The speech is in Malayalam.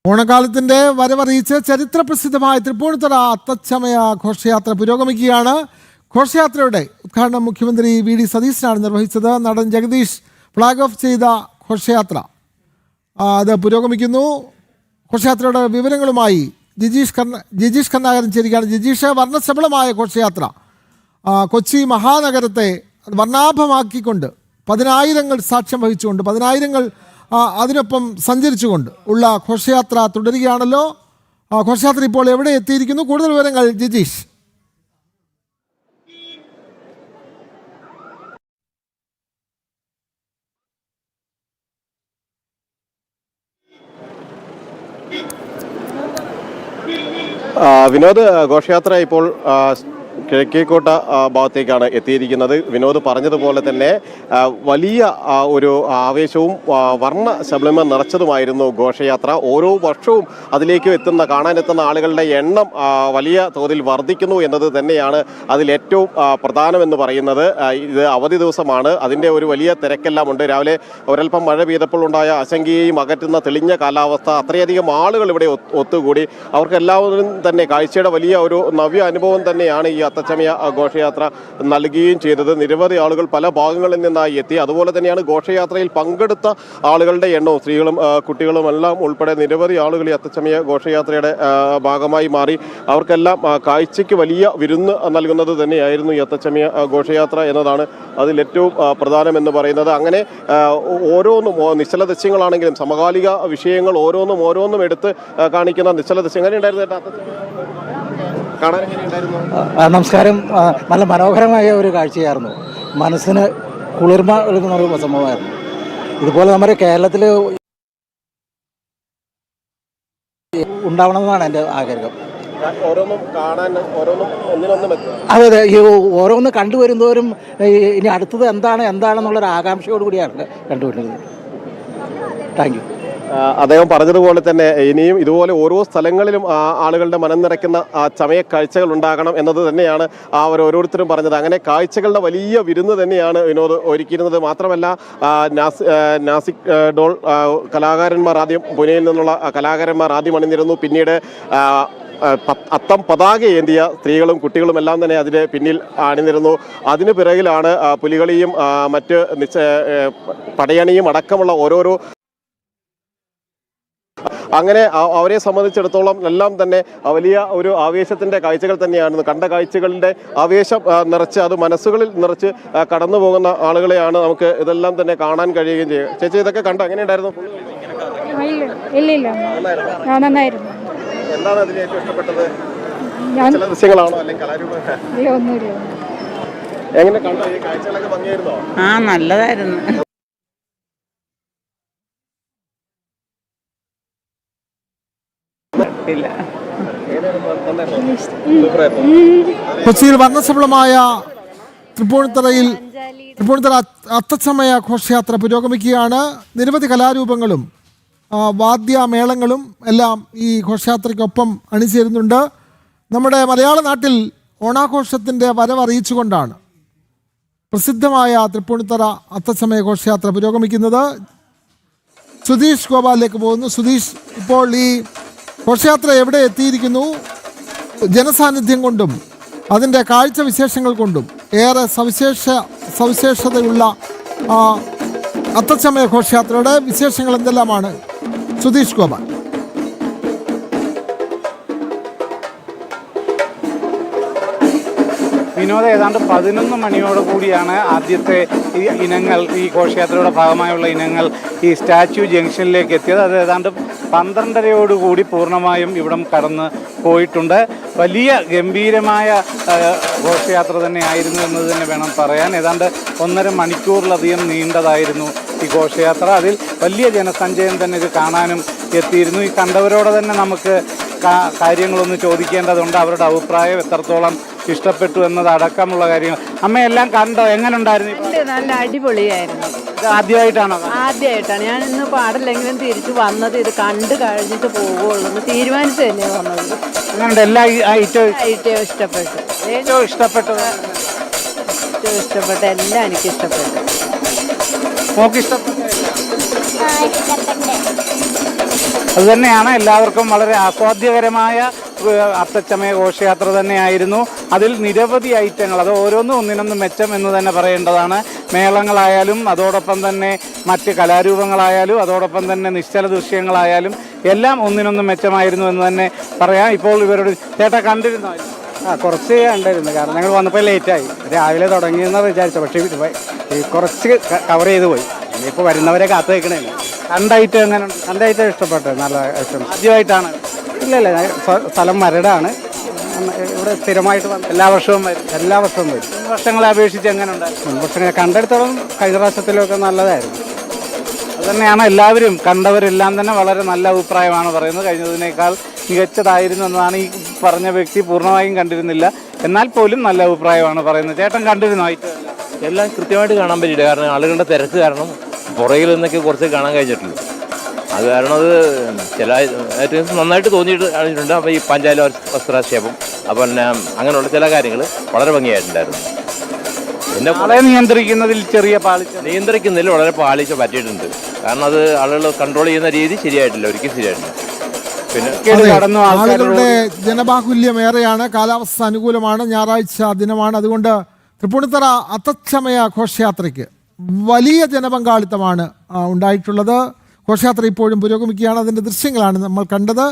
ഓണക്കാലത്തിന്റെ വരവറിയിച്ച് ചരിത്രപ്രസിദ്ധമായ തൃപ്പൂണിത്തുറ അത്തച്ചമയ ഘോഷയാത്ര പുരോഗമിക്കുകയാണ്. ഘോഷയാത്രയുടെ ഉദ്ഘാടനം മുഖ്യമന്ത്രി വി.ഡി. സതീശനാണ് നിർവഹിച്ചത്. നടൻ ജഗദീഷ് ഫ്ലാഗ് ഓഫ് ചെയ്ത ഘോഷയാത്ര അത് പുരോഗമിക്കുന്നു. ഘോഷയാത്രയുടെ വിവരങ്ങളുമായി ജിജീഷ് കർണാകരൻ ചേരുകയാണ്. ജിജീഷ്, വർണ്ണശബളമായ ഘോഷയാത്ര കൊച്ചി മഹാനഗരത്തെ വർണ്ണാഭമാക്കിക്കൊണ്ട് പതിനായിരങ്ങൾ സാക്ഷ്യം വഹിച്ചുകൊണ്ട് പതിനായിരങ്ങൾ അതിനൊപ്പം സഞ്ചരിച്ചുകൊണ്ട് ഉള്ള ഘോഷയാത്ര തുടരുകയാണല്ലോ. ഘോഷയാത്ര ഇപ്പോൾ എവിടെ എത്തിയിരിക്കുന്നു? കൂടുതൽ വിവരങ്ങൾ ജിജീഷ്. വിനോദ്, ഘോഷയാത്ര ഇപ്പോൾ കിഴക്കേക്കോട്ട ഭാഗത്തേക്കാണ് എത്തിയിരിക്കുന്നത്. വിനോദ് പറഞ്ഞതുപോലെ തന്നെ വലിയ ഒരു ആവേശവും വർണ്ണ ശബളിമ നിറച്ചതുമായിരുന്നു ഘോഷയാത്ര. ഓരോ വർഷവും അതിലേക്ക് കാണാനെത്തുന്ന ആളുകളുടെ എണ്ണം വലിയ തോതിൽ വർദ്ധിക്കുന്നു എന്നത് തന്നെയാണ് അതിലേറ്റവും പ്രധാനമെന്ന് പറയുന്നത്. ഇത് അവധി ദിവസമാണ്, അതിൻ്റെ ഒരു വലിയ തിരക്കെല്ലാം ഉണ്ട്. രാവിലെ ഒരൽപ്പം മഴ പെയ്തപ്പോൾ ഉണ്ടായ ആശങ്കയെയും അകറ്റുന്ന തെളിഞ്ഞ കാലാവസ്ഥ, അത്രയധികം ആളുകൾ ഇവിടെ ഒത്തുകൂടി. അവർക്കെല്ലാവരും തന്നെ കാഴ്ചയുടെ വലിയ ഒരു നവ്യ അനുഭവം തന്നെയാണ് ഈ അത്തച്ചമയ ഘോഷയാത്ര നൽകുകയും ചെയ്തത്. നിരവധി ആളുകൾ പല ഭാഗങ്ങളിൽ നിന്നായി എത്തി. അതുപോലെ തന്നെയാണ് ഘോഷയാത്രയിൽ പങ്കെടുത്ത ആളുകളുടെ എണ്ണവും, സ്ത്രീകളും കുട്ടികളും എല്ലാം ഉൾപ്പെടെ നിരവധി ആളുകൾ ഈ അത്തച്ചമയ ഘോഷയാത്രയുടെ ഭാഗമായി മാറി. അവർക്കെല്ലാം കാഴ്ചയ്ക്ക് വലിയ വിരുന്ന് നൽകുന്നത് തന്നെയായിരുന്നു ഈ അത്തച്ചമയ ഘോഷയാത്ര എന്നതാണ് അതിലേറ്റവും പ്രധാനമെന്ന് പറയുന്നത്. അങ്ങനെ ഓരോന്നും നിശ്ചല ദൃശ്യങ്ങളാണെങ്കിലും സമകാലിക വിഷയങ്ങൾ ഓരോന്നും എടുത്ത് കാണിക്കുന്ന നിശ്ചല ദൃശ്യങ്ങൾ നമസ്കാരം. നല്ല മനോഹരമായ ഒരു കാഴ്ചയായിരുന്നു. മനസ്സിന് കുളിർമ നൽകുന്ന ഒരു സംഭവമായിരുന്നു. ഇതുപോലെ നമ്മുടെ കേരളത്തിൽ ഉണ്ടാവണമെന്നാണ് എൻ്റെ ആഗ്രഹം. അതെ, ഈ ഓരോന്ന് കണ്ടുവരുന്നവരും ഇനി അടുത്തത് എന്താണെന്നുള്ളൊരു ആകാംക്ഷയോടുകൂടിയാണ് കണ്ടുവരുന്നത്. Thank you. അദ്ദേഹം പറഞ്ഞതുപോലെ തന്നെ ഇനിയും ഇതുപോലെ ഓരോ സ്ഥലങ്ങളിലും ആളുകളുടെ മനം നിറയ്ക്കുന്ന ചമയ കാഴ്ചകൾ ഉണ്ടാകണം എന്നത് തന്നെയാണ് ഓരോരുത്തരും പറഞ്ഞത്. അങ്ങനെ കാഴ്ചകളുടെ വലിയ വിരുന്ന് തന്നെയാണ് വിനോദ് ഒരുക്കിയിരുന്നത്. മാത്രമല്ല നാസിക് ഡോൾ കലാകാരന്മാർ ആദ്യം പുനെയിൽ നിന്നുള്ള കലാകാരന്മാർ ആദ്യം അണിനിരുന്നു. പിന്നീട് അത്തം പതാക ഏന്തിയ സ്ത്രീകളും കുട്ടികളും എല്ലാം തന്നെ അതിന് പിന്നിൽ അണിനിരുന്നു. അതിന് പിറകിലാണ് പുലികളിയും മറ്റ് പടയണിയും അടക്കമുള്ള ഓരോരോ. അങ്ങനെ അവരെ സംബന്ധിച്ചിടത്തോളം എല്ലാം തന്നെ വലിയ ഒരു ആവേശത്തിൻ്റെ കാഴ്ചകൾ തന്നെയാണ്. കണ്ട കാഴ്ചകളുടെ ആവേശം നിറച്ച് അത് മനസ്സുകളിൽ നിറച്ച് കടന്നു പോകുന്ന ആളുകളെയാണ് നമുക്ക് ഇതെല്ലാം തന്നെ കാണാൻ കഴിയുകയും ചെയ്യും. ചേച്ചി, ഇതൊക്കെ കണ്ടോ? എങ്ങനെയുണ്ടായിരുന്നു? എന്താണ് അതിന് ഏറ്റവും ഇഷ്ടപ്പെട്ടത്? ദൃശ്യങ്ങളാണോ അല്ലെങ്കിൽ കലാരൂപം? എങ്ങനെ കണ്ടോ? ഈ കാഴ്ചകളൊക്കെ ഭംഗിയായിരുന്നോ? നല്ലതായിരുന്നു. കൊച്ചിയിൽ വർണ്ണശബളമായ തൃപ്പൂണിത്തുറ അത്തച്ചമയ ഘോഷയാത്ര പുരോഗമിക്കുകയാണ്. നിരവധി കലാരൂപങ്ങളും വാദ്യമേളങ്ങളും എല്ലാം ഈ ഘോഷയാത്രയ്ക്കൊപ്പം അണിചേരുന്നുണ്ട്. നമ്മുടെ മലയാള നാട്ടിൽ ഓണാഘോഷത്തിൻ്റെ വരവറിയിച്ചുകൊണ്ടാണ് പ്രസിദ്ധമായ തൃപ്പൂണിത്തുറ അത്തച്ചമയ ഘോഷയാത്ര പുരോഗമിക്കുന്നത്. സുധീഷ് ഗോപാലിലേക്ക് പോകുന്നു. സുധീഷ്, ഇപ്പോൾ ഈ ഘോഷയാത്ര എവിടെ എത്തിയിരിക്കുന്നു? ജനസാന്നിധ്യം കൊണ്ടും അതിൻ്റെ കാഴ്ച വിശേഷങ്ങൾ കൊണ്ടും ഏറെ സവിശേഷതയുള്ള അത്തച്ചമയ ഘോഷയാത്രയുടെ വിശേഷങ്ങൾ എന്തെല്ലാമാണ്? സുധീഷ് ഗോപാൽ. വിനോദം, ഏതാണ്ട് 11 മണിയോട് കൂടിയാണ് ആദ്യത്തെ ഈ ഇനങ്ങൾ, ഈ ഘോഷയാത്രയുടെ ഭാഗമായുള്ള ഇനങ്ങൾ ഈ സ്റ്റാച്യു ജംഗ്ഷനിലേക്ക് എത്തിയത്. അത് ഏതാണ്ട് 12:30 പൂർണ്ണമായും ഇവിടം കടന്ന് പോയിട്ടുണ്ട്. വലിയ ഗംഭീരമായ ഘോഷയാത്ര തന്നെ ആയിരുന്നു എന്നത് തന്നെ വേണം പറയാൻ. ഏതാണ്ട് 1.5 മണിക്കൂറിലധികം നീണ്ടതായിരുന്നു ഈ ഘോഷയാത്ര. അതിൽ വലിയ ജനസഞ്ചയം തന്നെ ഇത് കാണാനും എത്തിയിരുന്നു. ഈ കണ്ടവരോട് തന്നെ നമുക്ക് കാര്യങ്ങളൊന്ന് ചോദിക്കേണ്ടതുണ്ട്. അവരുടെ അഭിപ്രായം എത്രത്തോളം ഇഷ്ടപ്പെട്ടു എന്നതടക്കമുള്ള കാര്യങ്ങൾ. അമ്മയെല്ലാം കണ്ടോ? എങ്ങനെ ഉണ്ടായിരുന്നു? നല്ല അടിപൊളിയായിരുന്നു. ഇത് ആദ്യമായിട്ടാണോ? ആദ്യമായിട്ടാണ്. ഞാൻ ഇന്ന് പാടില്ലെങ്കിലും തിരിച്ചു വന്നത് ഇത് കണ്ടു കഴിഞ്ഞിട്ട് പോകുള്ളൂ എന്ന് തീരുമാനിച്ചു തന്നെ വന്നത്. അങ്ങനെയുണ്ട്. എല്ലാ ഐറ്റവും ഇഷ്ടപ്പെട്ടു. ഏറ്റവും ഇഷ്ടപ്പെട്ടത്? ഏറ്റവും ഇഷ്ടപ്പെട്ട എല്ലാം എനിക്ക് ഇഷ്ടപ്പെട്ടു. നോക്കി ഇഷ്ടപ്പെട്ട അതുതന്നെയാണ് എല്ലാവർക്കും വളരെ ആസ്വാദ്യകരമായ അത്തച്ചമയ ഘോഷയാത്ര തന്നെയായിരുന്നു. അതിൽ നിരവധി ഐറ്റങ്ങൾ, അത് ഓരോന്നും ഒന്നിനൊന്ന് മെച്ചം എന്ന് തന്നെ പറയേണ്ടതാണ്. മേളങ്ങളായാലും അതോടൊപ്പം തന്നെ മറ്റ് കലാരൂപങ്ങളായാലും അതോടൊപ്പം തന്നെ നിശ്ചല ദൃശ്യങ്ങളായാലും എല്ലാം ഒന്നിനൊന്നും മെച്ചമായിരുന്നു എന്ന് തന്നെ പറയാം. ഇപ്പോൾ ഇവരോട് ചേട്ടാ കണ്ടിരുന്നോ? കുറച്ച് കണ്ടായിരുന്നു, കാരണം ഞങ്ങൾ വന്നപ്പോൾ ലേറ്റായി. രാവിലെ തുടങ്ങിയെന്ന് വിചാരിച്ചു, പക്ഷേ കുറച്ച് കവർ ചെയ്ത് പോയി. ഇനിയിപ്പോൾ വരുന്നവരെ കാത്തു വയ്ക്കണേ. കണ്ടായിട്ട് എങ്ങനെ? കണ്ടായിട്ട് ഇഷ്ടപ്പെട്ടു, നല്ല ഇഷ്ടം. ആദ്യമായിട്ടാണ്? ഇല്ല, സ്ഥലം മരടാണ്. ഇവിടെ സ്ഥിരമായിട്ട് എല്ലാ വർഷവും വരും? എല്ലാ വർഷവും വരും. മുൻ വർഷങ്ങളെ അപേക്ഷിച്ച് എങ്ങനെ ഉണ്ടായിരുന്നു? മുൻ വർഷങ്ങൾ കണ്ടെടുത്തോളം കഴിഞ്ഞ പ്രാവശ്യത്തിലൊക്കെ നല്ലതായിരുന്നു. അതുതന്നെയാണ് എല്ലാവരും കണ്ടവരെല്ലാം തന്നെ വളരെ നല്ല അഭിപ്രായമാണ് പറയുന്നത്. കഴിഞ്ഞതിനേക്കാൾ മികച്ചതായിരുന്നു എന്നതാണ് ഈ പറഞ്ഞ വ്യക്തി. പൂർണ്ണമായും കണ്ടിരുന്നില്ല, എന്നാൽ പോലും നല്ല അഭിപ്രായമാണ് പറയുന്നത്. ചേട്ടൻ കണ്ടിരുന്നോ? എല്ലാം കൃത്യമായിട്ട് കാണാൻ പറ്റിയില്ല, കാരണം ആളുകളുടെ തിരക്ക് കാരണം പുറകിൽ നിന്നൊക്കെ കുറച്ച് കാണാൻ കഴിഞ്ഞിട്ടുള്ളൂ. അത് കാരണം അത് ചില ഐറ്റംസ് നന്നായിട്ട് തോന്നിയിട്ടുണ്ട്. അപ്പോൾ ഈ പഞ്ചായത്ത് വസ്ത്രാക്ഷേപം, അപ്പോൾ പിന്നെ അങ്ങനെയുള്ള ചില കാര്യങ്ങൾ വളരെ ഭംഗിയായിട്ടുണ്ടായിരുന്നു. പിന്നെ ആളെ നിയന്ത്രിക്കുന്നതിൽ ചെറിയ പാളിച്ച, നിയന്ത്രിക്കുന്നതിൽ വളരെ പാളിച്ച പറ്റിയിട്ടുണ്ട്. കാരണം അത് ആളുകൾ കൺട്രോൾ ചെയ്യുന്ന രീതി ശരിയായിട്ടില്ല, ഒരിക്കലും ശരിയായിട്ടില്ല. പിന്നെ കടന്നു ആളുകളുടെ ജനബാഹുല്യം ഏറെയാണ്. കാലാവസ്ഥ അനുകൂലമാണ്, ഞായറാഴ്ച ദിനമാണ്. അതുകൊണ്ട് തൃപ്പൂണിത്തറ അത്തച്ചമയ ഘോഷയാത്രയ്ക്ക് വലിയ ജനപങ്കാളിത്തമാണ് ഉണ്ടായിട്ടുള്ളത്. ഘോഷയാത്ര ഇപ്പോഴും പുരോഗമിക്കുകയാണ്. അതിൻ്റെ ദൃശ്യങ്ങളാണ് നമ്മൾ കണ്ടത്.